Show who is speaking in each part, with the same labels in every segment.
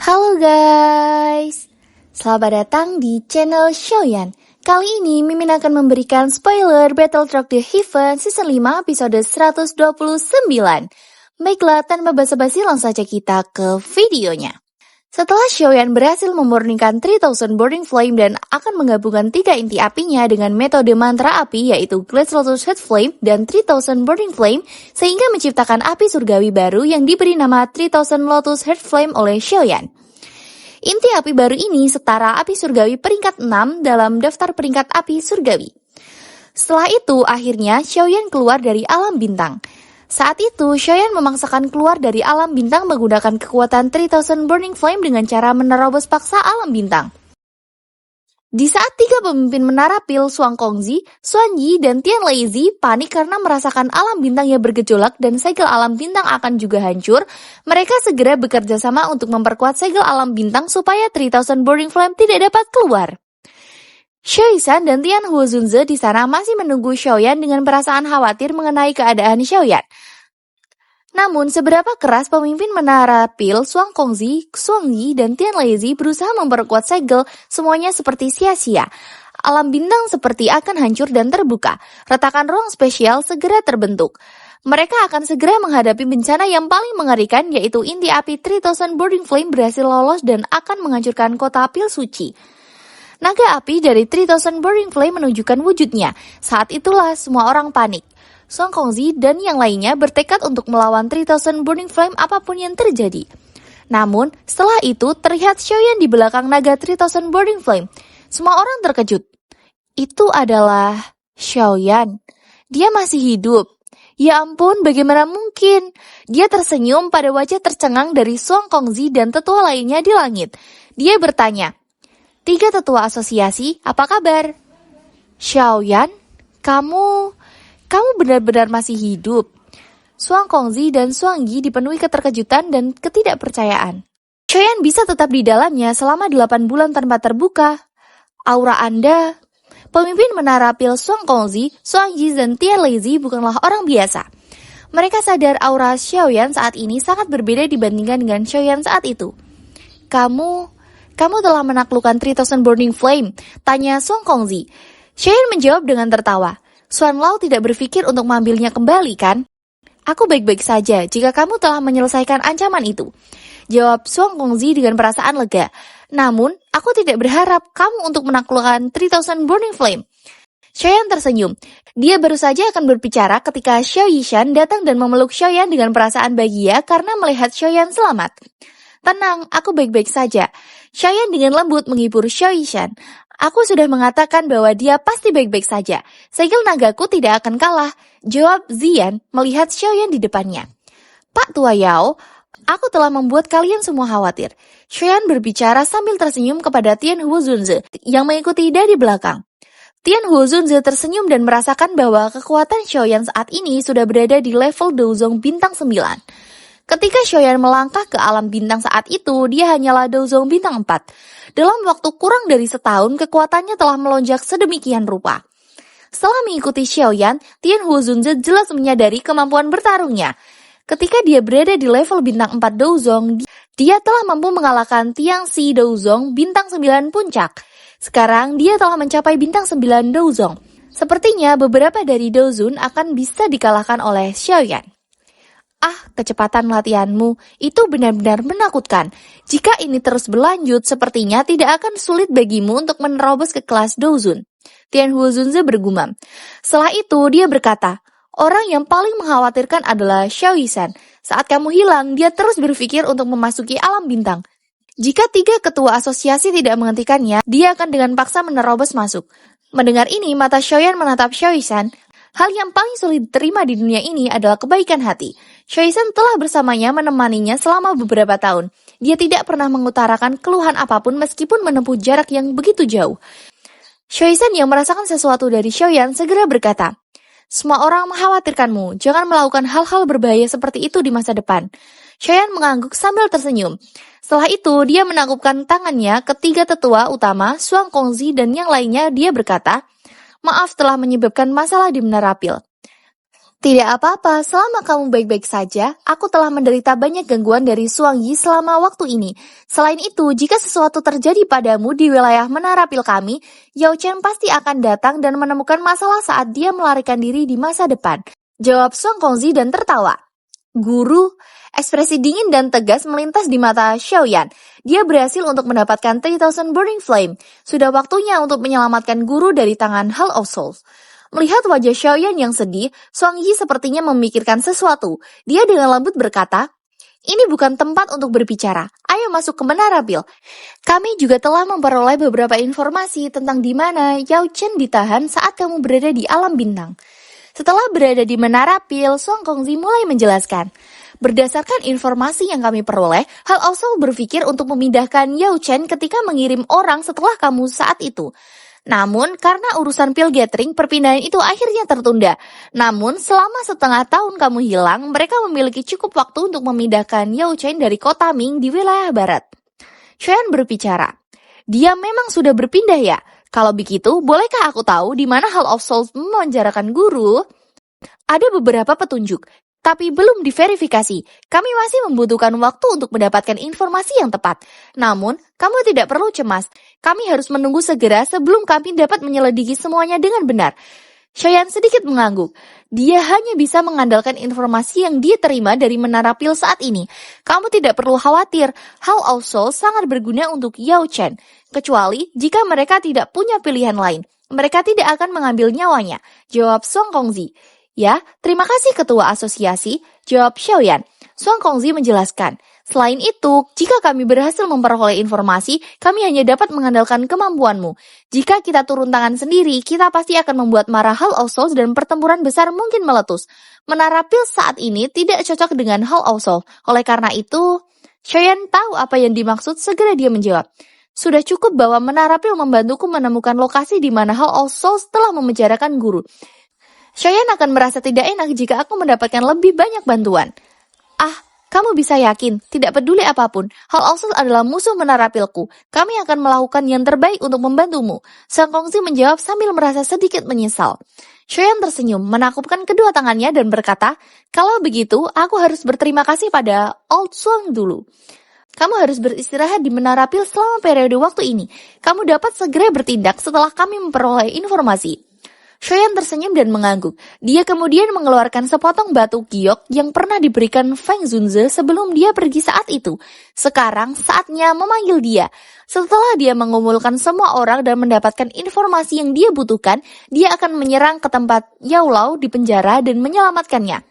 Speaker 1: Halo guys, selamat datang di channel Shoyan. Kali ini Mimin akan memberikan spoiler Battlefield The Heaven Season 5 episode 129. Baiklah, tanpa basa-basi langsung saja kita ke videonya. Setelah Shoyan berhasil memurnikan 3000 Burning Flame dan akan menggabungkan 3 inti apinya dengan metode mantra api yaitu Glass Lotus Head Flame dan 3000 Burning Flame sehingga menciptakan api surgawi baru yang diberi nama 3000 Lotus Head Flame oleh Shoyan. Inti api baru ini setara api surgawi peringkat 6 dalam daftar peringkat api surgawi. Setelah itu akhirnya Shoyan keluar dari alam bintang. Saat itu, Shoyan memaksakan keluar dari alam bintang menggunakan kekuatan 3000 Burning Flame dengan cara menerobos paksa alam bintang. Di saat 3 pemimpin menara pil Shuang Kongzi, Xuan Yi, dan Tian Leizi panik karena merasakan alam bintang yang bergejolak dan segel alam bintang akan juga hancur, mereka segera bekerja sama untuk memperkuat segel alam bintang supaya 3000 Burning Flame tidak dapat keluar. Shoyan dan Tian Huozunze di sana masih menunggu Shoyan dengan perasaan khawatir mengenai keadaan Shoyan. Namun, seberapa keras pemimpin menara pil Shuang Kongzi, Xuan Yi, dan Tian Leizi berusaha memperkuat segel, semuanya seperti sia-sia. Alam bintang seperti akan hancur dan terbuka. Retakan ruang spesial segera terbentuk. Mereka akan segera menghadapi bencana yang paling mengerikan, yaitu inti api 3000 Burning Flame berhasil lolos dan akan menghancurkan kota pil suci. Naga api dari 3000 Burning Flame menunjukkan wujudnya. Saat itulah semua orang panik. Shuang Kongzi dan yang lainnya bertekad untuk melawan 3000 Burning Flame apapun yang terjadi. Namun, setelah itu terlihat Shoyan di belakang naga 3000 Burning Flame. Semua orang terkejut. Itu adalah Shoyan. Dia masih hidup. Ya ampun, bagaimana mungkin? Dia tersenyum pada wajah tercengang dari Shuang Kongzi dan tetua lainnya di langit. Dia bertanya, "3 tetua asosiasi, apa kabar?" "Shoyan, kamu benar-benar masih hidup." Shuang Kongzi dan Xuan Yi dipenuhi keterkejutan dan ketidakpercayaan. Shoyan bisa tetap di dalamnya selama 8 bulan tanpa terbuka. Aura Anda, pemimpin menara pil Shuang Kongzi, Xuan Yi, dan Tian Leizi bukanlah orang biasa. Mereka sadar aura Shoyan saat ini sangat berbeda dibandingkan dengan Shoyan saat itu. Kamu telah menaklukkan 3000 Burning Flame, tanya Shuang Kongzi. Shoyan menjawab dengan tertawa. Xuan Lao tidak berpikir untuk mengambilnya kembali, kan? Aku baik-baik saja jika kamu telah menyelesaikan ancaman itu, jawab Shuang Kongzi dengan perasaan lega. Namun, aku tidak berharap kamu untuk menaklukkan 3000 Burning Flame. Shoyan tersenyum. Dia baru saja akan berbicara ketika Xiao Yishan datang dan memeluk Shoyan dengan perasaan bahagia karena melihat Shoyan selamat. Tenang, aku baik-baik saja. Shoyan dengan lembut menghibur Xiao Yishan. Aku sudah mengatakan bahwa dia pasti baik-baik saja. Segel nagaku tidak akan kalah, jawab Ziyan melihat Shoyan di depannya. Pak Tua Yao, aku telah membuat kalian semua khawatir. Shoyan berbicara sambil tersenyum kepada Tian Huozunze yang mengikuti dari belakang. Tian Huozunze tersenyum dan merasakan bahwa kekuatan Shoyan saat ini sudah berada di level Douzong bintang 9. Ketika Shoyan melangkah ke alam bintang saat itu, dia hanyalah Douzong bintang 4. Dalam waktu kurang dari setahun, kekuatannya telah melonjak sedemikian rupa. Setelah mengikuti Shoyan, Tian Huozunze jelas menyadari kemampuan bertarungnya. Ketika dia berada di level bintang 4 Douzong, dia telah mampu mengalahkan Tiang Si Douzong bintang 9 puncak. Sekarang, dia telah mencapai bintang 9 Douzong. Sepertinya beberapa dari Douzun akan bisa dikalahkan oleh Shoyan. Kecepatan latihanmu itu benar-benar menakutkan. Jika ini terus berlanjut, sepertinya tidak akan sulit bagimu untuk menerobos ke kelas Douzun. Tian Huozunze bergumam. Setelah itu, dia berkata, orang yang paling mengkhawatirkan adalah Xiao Yishan. Saat kamu hilang, dia terus berpikir untuk memasuki alam bintang. Jika 3 ketua asosiasi tidak menghentikannya, dia akan dengan paksa menerobos masuk. Mendengar ini, mata Shoyan menatap Xiao Yishan. Hal yang paling sulit diterima di dunia ini adalah kebaikan hati. Shoyan telah bersamanya menemaninya selama beberapa tahun. Dia tidak pernah mengutarakan keluhan apapun meskipun menempuh jarak yang begitu jauh. Shoyan yang merasakan sesuatu dari Shoyan segera berkata, semua orang mengkhawatirkanmu, jangan melakukan hal-hal berbahaya seperti itu di masa depan. Shoyan mengangguk sambil tersenyum. Setelah itu, dia menangkupkan tangannya ke 3 tetua utama, Shuang Kongzi dan yang lainnya. Dia berkata, maaf telah menyebabkan masalah di menara pil. Tidak apa-apa, selama kamu baik-baik saja, aku telah menderita banyak gangguan dari Suang Yi selama waktu ini. Selain itu, jika sesuatu terjadi padamu di wilayah menara pil kami, Yao Chen pasti akan datang dan menemukan masalah saat dia melarikan diri di masa depan. Jawab Song Kongzi dan tertawa. Guru, ekspresi dingin dan tegas melintas di mata Xiaoyan. Dia berhasil untuk mendapatkan 3000 Burning Flame. Sudah waktunya untuk menyelamatkan guru dari tangan Hall of Souls. Melihat wajah Xiaoyan yang sedih, Suang Yi sepertinya memikirkan sesuatu. Dia dengan lembut berkata, "Ini bukan tempat untuk berbicara. Ayo masuk ke menara pil. Kami juga telah memperoleh beberapa informasi tentang di mana Yao Chen ditahan saat kamu berada di alam bintang." Setelah berada di menara pil, Song Kongzi mulai menjelaskan. Berdasarkan informasi yang kami peroleh, Hal Osol berpikir untuk memindahkan Yao Chen ketika mengirim orang setelah kamu saat itu. Namun, karena urusan pil gathering, perpindahan itu akhirnya tertunda. Namun, selama setengah tahun kamu hilang, mereka memiliki cukup waktu untuk memindahkan Yao Chen dari kota Ming di wilayah barat. Xuan berbicara. Dia memang sudah berpindah ya? Kalau begitu, bolehkah aku tahu di mana Hall of Souls memenjarakan guru? Ada beberapa petunjuk, tapi belum diverifikasi. Kami masih membutuhkan waktu untuk mendapatkan informasi yang tepat. Namun, kamu tidak perlu cemas. Kami harus menunggu segera sebelum kami dapat menyelidiki semuanya dengan benar. Xiaoyan sedikit mengangguk. Dia hanya bisa mengandalkan informasi yang dia terima dari menara pil saat ini. Kamu tidak perlu khawatir. Hall of Souls sangat berguna untuk Yao Chen. Kecuali jika mereka tidak punya pilihan lain. Mereka tidak akan mengambil nyawanya. Jawab Song Kongzi. Ya, terima kasih Ketua Asosiasi. Jawab Xiaoyan. Song Kongzi menjelaskan. Selain itu, jika kami berhasil memperoleh informasi, kami hanya dapat mengandalkan kemampuanmu. Jika kita turun tangan sendiri, kita pasti akan membuat marah Hall of Souls dan pertempuran besar mungkin meletus. Menara pil saat ini tidak cocok dengan Hall of Souls. Oleh karena itu, Xiaoyan tahu apa yang dimaksud, segera dia menjawab. Sudah cukup bahwa menara pil membantuku menemukan lokasi di mana Hall of Souls telah memenjarakan guru. Xiaoyan akan merasa tidak enak jika aku mendapatkan lebih banyak bantuan. Kamu bisa yakin, tidak peduli apapun, Hall of Souls adalah musuh menara pilku. Kami akan melakukan yang terbaik untuk membantumu. Song Kongzi menjawab sambil merasa sedikit menyesal. Xiaoyan tersenyum, menakupkan kedua tangannya dan berkata, kalau begitu, aku harus berterima kasih pada Old Suang dulu. Kamu harus beristirahat di menara pil selama periode waktu ini. Kamu dapat segera bertindak setelah kami memperoleh informasi. Xiaoyan tersenyum dan mengangguk. Dia kemudian mengeluarkan sepotong batu giok yang pernah diberikan Feng Zunze sebelum dia pergi saat itu. Sekarang saatnya memanggil dia. Setelah dia mengumpulkan semua orang dan mendapatkan informasi yang dia butuhkan, dia akan menyerang ke tempat Yao Lao di penjara dan menyelamatkannya.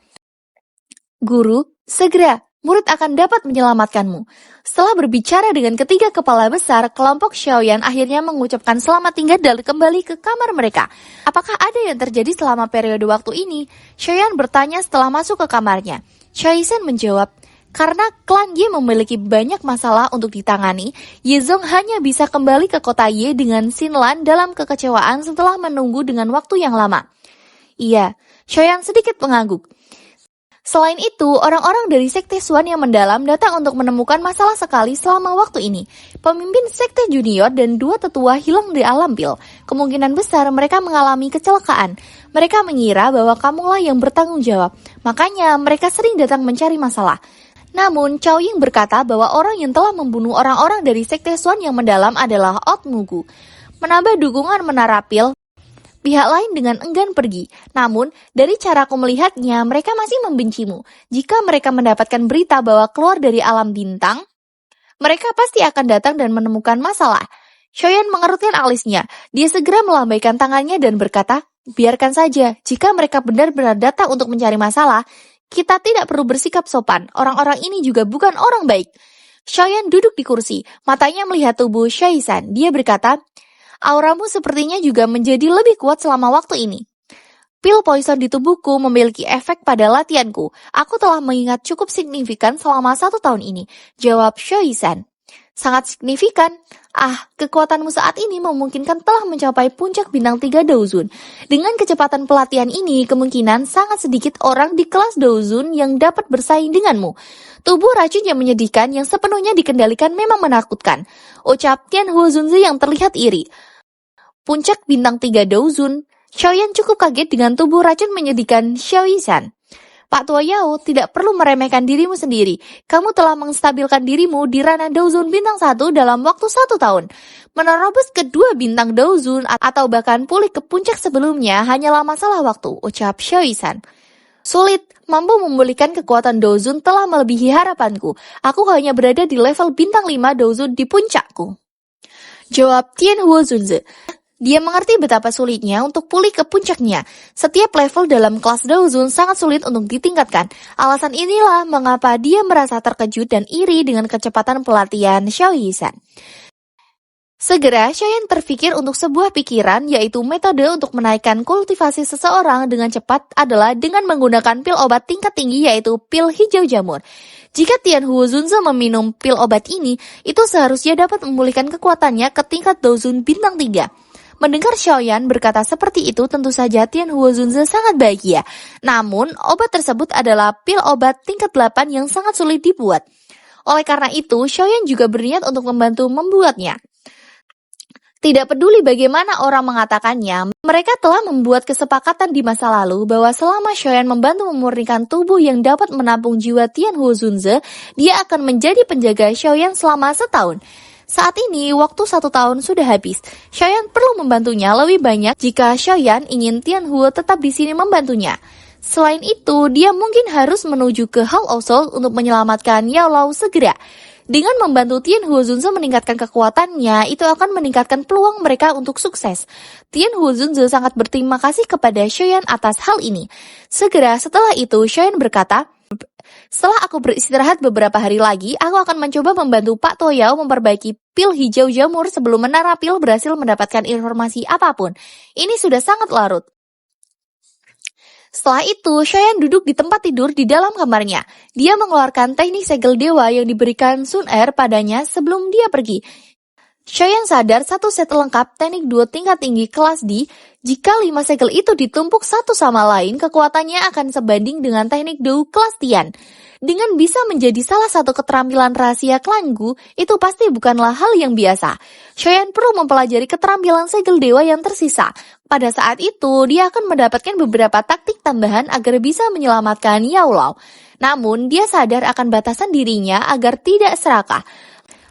Speaker 1: Guru, segera, murid akan dapat menyelamatkanmu. Setelah berbicara dengan ketiga kepala besar, kelompok Xiaoyan akhirnya mengucapkan selamat tinggal dan kembali ke kamar mereka. Apakah ada yang terjadi selama periode waktu ini? Xiaoyan bertanya setelah masuk ke kamarnya. Xiaoyan menjawab, karena klan Ye memiliki banyak masalah untuk ditangani, Yezong hanya bisa kembali ke kota Ye dengan Xinlan dalam kekecewaan setelah menunggu dengan waktu yang lama. Iya, Xiaoyan sedikit mengangguk. Selain itu, orang-orang dari Sekte Xuan yang mendalam datang untuk menemukan masalah sekali selama waktu ini. Pemimpin Sekte Junior dan dua tetua hilang di alam pil. Kemungkinan besar mereka mengalami kecelakaan. Mereka mengira bahwa kamulah yang bertanggung jawab. Makanya mereka sering datang mencari masalah. Namun, Cao Ying berkata bahwa orang yang telah membunuh orang-orang dari Sekte Xuan yang mendalam adalah Ot Mugu. Menambah dukungan menara pil, pihak lain dengan enggan pergi. Namun, dari caraku melihatnya, mereka masih membencimu. Jika mereka mendapatkan berita bahwa keluar dari alam bintang, mereka pasti akan datang dan menemukan masalah. Xiaoyan mengerutkan alisnya. Dia segera melambaikan tangannya dan berkata, biarkan saja. Jika mereka benar-benar datang untuk mencari masalah, kita tidak perlu bersikap sopan. Orang-orang ini juga bukan orang baik. Xiaoyan duduk di kursi. Matanya melihat tubuh Xiaoyan. Dia berkata, auramu sepertinya juga menjadi lebih kuat selama waktu ini. Pil poison di tubuhku memiliki efek pada latihanku. Aku telah mengingat cukup signifikan selama 1 tahun ini. Jawab Xiaoyan. Sangat signifikan. Kekuatanmu saat ini memungkinkan telah mencapai puncak bintang 3 Douzun. Dengan kecepatan pelatihan ini, kemungkinan sangat sedikit orang di kelas Douzun yang dapat bersaing denganmu. Tubuh racun yang menyedihkan yang sepenuhnya dikendalikan memang menakutkan. Ucap Tianhuo Zunzi yang terlihat iri. Puncak bintang 3 Douzun. Xiaoyan cukup kaget dengan tubuh racun menyedihkan Xiao Yishan. Pak Tua Yao, tidak perlu meremehkan dirimu sendiri. Kamu telah menstabilkan dirimu di ranah Daozun bintang 1 dalam waktu 1 tahun. Menerobos kedua bintang Daozun atau bahkan pulih ke puncak sebelumnya hanyalah masalah waktu, ucap Xiao Yishan. Sulit, mampu memulihkan kekuatan Daozun telah melebihi harapanku. Aku hanya berada di level bintang 5 Daozun di puncakku. Jawab Tianhuo Zunze. Dia mengerti betapa sulitnya untuk pulih ke puncaknya. Setiap level dalam kelas Daozun sangat sulit untuk ditingkatkan. Alasan inilah mengapa dia merasa terkejut dan iri dengan kecepatan pelatihan Xiao Yishan. Segera, Xiaoyan terfikir untuk sebuah pikiran, yaitu metode untuk menaikkan kultivasi seseorang dengan cepat adalah dengan menggunakan pil obat tingkat tinggi, yaitu pil hijau jamur. Jika Tianhuo Zunze meminum pil obat ini, itu seharusnya dapat memulihkan kekuatannya ke tingkat Daozun bintang 3. Mendengar Xiaoyan berkata seperti itu, tentu saja Tianhuo Zunze sangat bahagia. Namun, obat tersebut adalah pil obat tingkat 8 yang sangat sulit dibuat. Oleh karena itu, Xiaoyan juga berniat untuk membantu membuatnya. Tidak peduli bagaimana orang mengatakannya, mereka telah membuat kesepakatan di masa lalu bahwa selama Xiaoyan membantu memurnikan tubuh yang dapat menampung jiwa Tianhuo Zunze, dia akan menjadi penjaga Xiaoyan selama setahun. Saat ini, waktu 1 tahun sudah habis. Xiaoyan perlu membantunya lebih banyak jika Xiaoyan ingin Tianhuo tetap di sini membantunya. Selain itu, dia mungkin harus menuju ke Hall of Soul untuk menyelamatkan Yao Lao segera. Dengan membantu Tianhuo Zunze meningkatkan kekuatannya, itu akan meningkatkan peluang mereka untuk sukses. Tianhuo Zunze sangat berterima kasih kepada Xiaoyan atas hal ini. Segera setelah itu, Xiaoyan berkata, setelah aku beristirahat beberapa hari lagi, aku akan mencoba membantu Pak Tua Yao memperbaiki pil hijau jamur sebelum menara pil berhasil mendapatkan informasi apapun. Ini sudah sangat larut. Setelah itu, Xiaoyan duduk di tempat tidur di dalam kamarnya. Dia mengeluarkan teknik segel dewa yang diberikan Sun Er padanya sebelum dia pergi. Xiaoyan sadar satu set lengkap teknik 2 tingkat tinggi kelas D. Jika 5 segel itu ditumpuk satu sama lain, kekuatannya akan sebanding dengan teknik Dou kelas Tian. Dengan bisa menjadi salah satu keterampilan rahasia klan Gu, itu pasti bukanlah hal yang biasa. Xiaoyan perlu mempelajari keterampilan segel dewa yang tersisa. Pada saat itu, dia akan mendapatkan beberapa taktik tambahan agar bisa menyelamatkan Yao Lao. Namun, dia sadar akan batasan dirinya agar tidak serakah.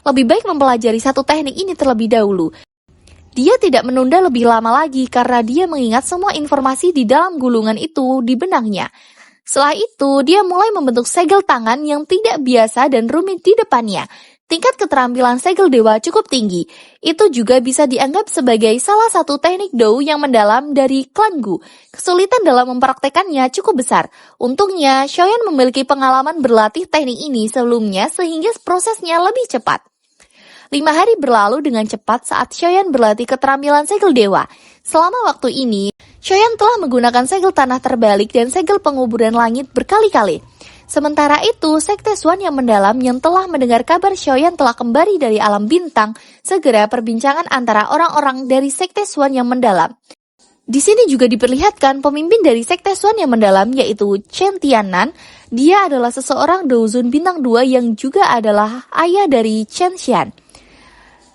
Speaker 1: Lebih baik mempelajari satu teknik ini terlebih dahulu. Dia tidak menunda lebih lama lagi karena dia mengingat semua informasi di dalam gulungan itu di benaknya. Setelah itu, dia mulai membentuk segel tangan yang tidak biasa dan rumit di depannya. Tingkat keterampilan segel dewa cukup tinggi. Itu juga bisa dianggap sebagai salah satu teknik Dou yang mendalam dari klan Gu. Kesulitan dalam mempraktekannya cukup besar. Untungnya, Xiaoyan memiliki pengalaman berlatih teknik ini sebelumnya sehingga prosesnya lebih cepat. 5 hari berlalu dengan cepat saat Xiaoyan berlatih keterampilan segel dewa. Selama waktu ini, Xiaoyan telah menggunakan segel tanah terbalik dan segel penguburan langit berkali-kali. Sementara itu, Sekte Xuan yang mendalam yang telah mendengar kabar Xiaoyan telah kembali dari alam bintang, segera perbincangan antara orang-orang dari Sekte Xuan yang mendalam. Di sini juga diperlihatkan pemimpin dari Sekte Xuan yang mendalam, yaitu Chen Tiannan. Dia adalah seseorang Daozun bintang 2 yang juga adalah ayah dari Chen Xian.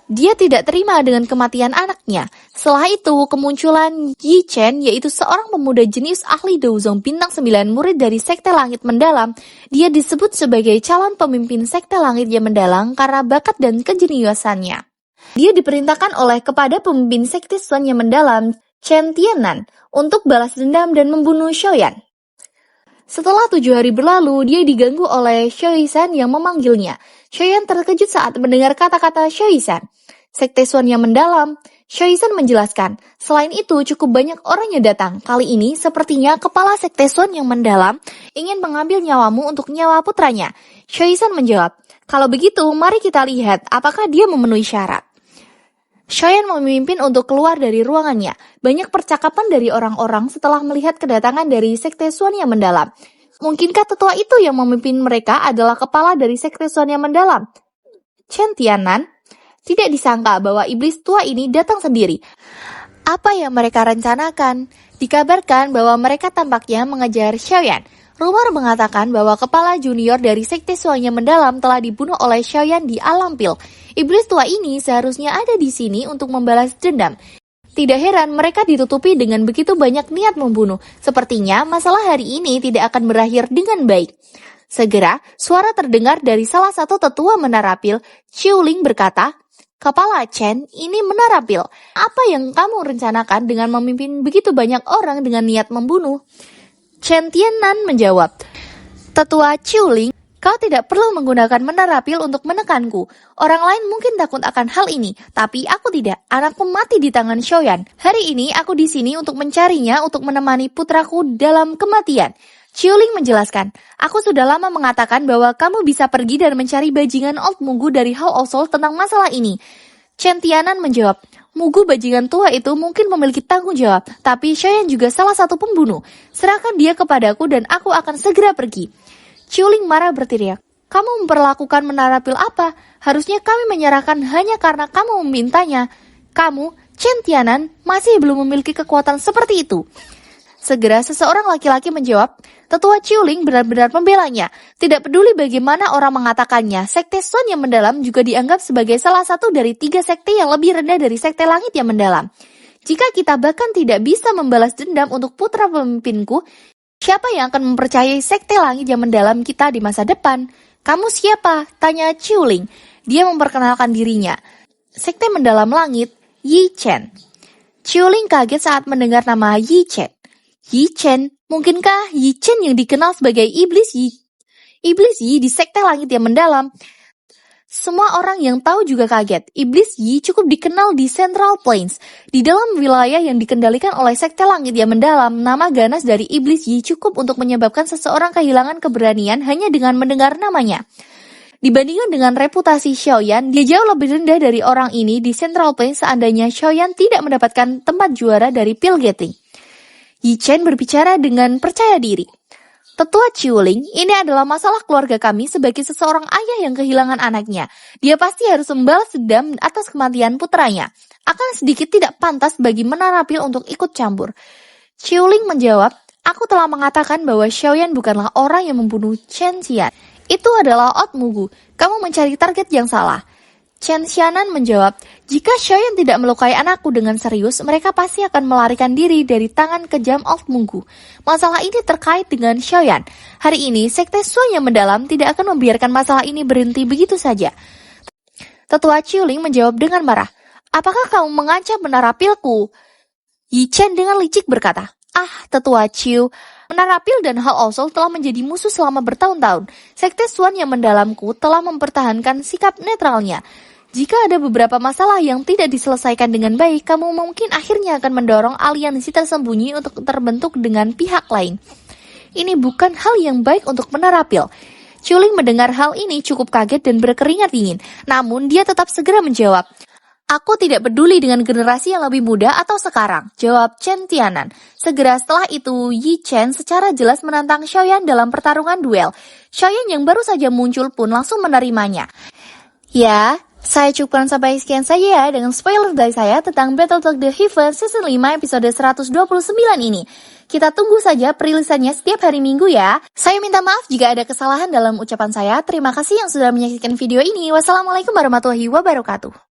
Speaker 1: Dia tidak terima dengan kematian anaknya. Setelah itu, kemunculan Yi Chen, yaitu seorang pemuda jenius ahli Daozong bintang 9 murid dari Sekte Langit Mendalam. Dia disebut sebagai calon pemimpin Sekte Langit yang mendalam karena bakat dan kejeniusannya. Dia diperintahkan oleh kepada pemimpin Sekte Xuan yang mendalam, Chen Tiannan, untuk balas dendam dan membunuh Xiaoyan. Setelah 7 hari berlalu, dia diganggu oleh Xiao Yishan yang memanggilnya. Xiaoyan terkejut saat mendengar kata-kata Xiao Yishan. Sekte Xuan yang mendalam, Xiao Yishan menjelaskan. Selain itu, cukup banyak orang yang datang. Kali ini, sepertinya kepala Sekte Xuan yang mendalam ingin mengambil nyawamu untuk nyawa putranya. Xiao Yishan menjawab, kalau begitu, mari kita lihat apakah dia memenuhi syarat. Xiaoyan memimpin untuk keluar dari ruangannya. Banyak percakapan dari orang-orang setelah melihat kedatangan dari Sekte Xuan yang mendalam. Mungkinkah tetua itu yang memimpin mereka adalah kepala dari Sekte Xuan yang mendalam? Chen Tiannan? Tidak disangka bahwa iblis tua ini datang sendiri. Apa yang mereka rencanakan? Dikabarkan bahwa mereka tampaknya mengejar Xiaoyan. Rumor mengatakan bahwa kepala junior dari Sekte Xuan yang mendalam telah dibunuh oleh Xiaoyan di alam pil. Iblis tua ini seharusnya ada di sini untuk membalas dendam. Tidak heran mereka ditutupi dengan begitu banyak niat membunuh. Sepertinya masalah hari ini tidak akan berakhir dengan baik. Segera, suara terdengar dari salah satu tetua menara pil. Qiuling berkata, "Kepala Chen, ini menara pil. Apa yang kamu rencanakan dengan memimpin begitu banyak orang dengan niat membunuh?" Chen Tianan menjawab, "Tetua Qiuling, kau tidak perlu menggunakan menara pil untuk menekanku. Orang lain mungkin takut akan hal ini, tapi aku tidak. Anakku mati di tangan Xiaoyan. Hari ini aku di sini untuk mencarinya untuk menemani putraku dalam kematian." Qiuling menjelaskan, "Aku sudah lama mengatakan bahwa kamu bisa pergi dan mencari bajingan Old Mugu dari Hao Osol tentang masalah ini." Chen Tianan menjawab, "Mugu bajingan tua itu mungkin memiliki tanggung jawab, tapi Xiaoyan juga salah satu pembunuh. Serahkan dia kepadaku dan aku akan segera pergi." Qiuling marah berteriak, "Kamu memperlakukan menara pil apa? Harusnya kami menyerahkan hanya karena kamu memintanya. Kamu, Chen Tianan, masih belum memiliki kekuatan seperti itu." Segera seseorang laki-laki menjawab, "Tetua Qiuling benar-benar membelanya. Tidak peduli bagaimana orang mengatakannya, Sekte Sun yang mendalam juga dianggap sebagai salah satu dari 3 sekte yang lebih rendah dari Sekte Langit yang mendalam. Jika kita bahkan tidak bisa membalas dendam untuk putra pemimpinku, siapa yang akan mempercayai Sekte Langit yang mendalam kita di masa depan?" "Kamu siapa?" tanya Qiuling. Dia memperkenalkan dirinya. "Sekte Mendalam Langit, Yi Chen." Qiuling kaget saat mendengar nama Yi Chen. Yi Chen, mungkinkah Yi Chen yang dikenal sebagai Iblis Yi? Iblis Yi di Sekte Langit yang mendalam. Semua orang yang tahu juga kaget. Iblis Yi cukup dikenal di Central Plains. Di dalam wilayah yang dikendalikan oleh Sekte Langit yang mendalam, nama ganas dari Iblis Yi cukup untuk menyebabkan seseorang kehilangan keberanian hanya dengan mendengar namanya. Dibandingkan dengan reputasi Xiaoyan, dia jauh lebih rendah dari orang ini di Central Plains seandainya Xiaoyan tidak mendapatkan tempat juara dari Pil Gathering. Yi Chen berbicara dengan percaya diri. "Tetua Qiuling, ini adalah masalah keluarga kami sebagai seseorang ayah yang kehilangan anaknya. Dia pasti harus membalas dendam atas kematian putranya. Akan sedikit tidak pantas bagi menara pil untuk ikut campur." Qiuling menjawab, "Aku telah mengatakan bahwa Xiaoyan bukanlah orang yang membunuh Chen Xian. Itu adalah Old Mugu. Kamu mencari target yang salah." Chen Xianan menjawab, "Jika Xiaoyan tidak melukai anakku dengan serius, mereka pasti akan melarikan diri dari tangan kejam Old Mugu. Masalah ini terkait dengan Xiaoyan. Hari ini, Sekte Sun yang mendalam tidak akan membiarkan masalah ini berhenti begitu saja." Tetua Qiuling menjawab dengan marah, "Apakah kamu mengancam menara pilku?" Yi Chen dengan licik berkata, Tetua Qiu, menara pil dan Hao Osol telah menjadi musuh selama bertahun-tahun. Sekte Sun yang mendalamku telah mempertahankan sikap netralnya. Jika ada beberapa masalah yang tidak diselesaikan dengan baik, kamu mungkin akhirnya akan mendorong aliansi tersembunyi untuk terbentuk dengan pihak lain. Ini bukan hal yang baik untuk menara pil." Qiuling mendengar hal ini cukup kaget dan berkeringat dingin. Namun dia tetap segera menjawab, "Aku tidak peduli dengan generasi yang lebih muda atau sekarang," jawab Chen Tianan. Segera setelah itu, Yi Chen secara jelas menantang Xiaoyan dalam pertarungan duel. Xiaoyan yang baru saja muncul pun langsung menerimanya. Ya, saya cukupkan sampai sekian saja ya dengan spoiler dari saya tentang Battletoad The Heaven Season 5 episode 129 ini. Kita tunggu saja perilisannya setiap hari Minggu ya. Saya minta maaf jika ada kesalahan dalam ucapan saya. Terima kasih yang sudah menyaksikan video ini. Wassalamualaikum warahmatullahi wabarakatuh.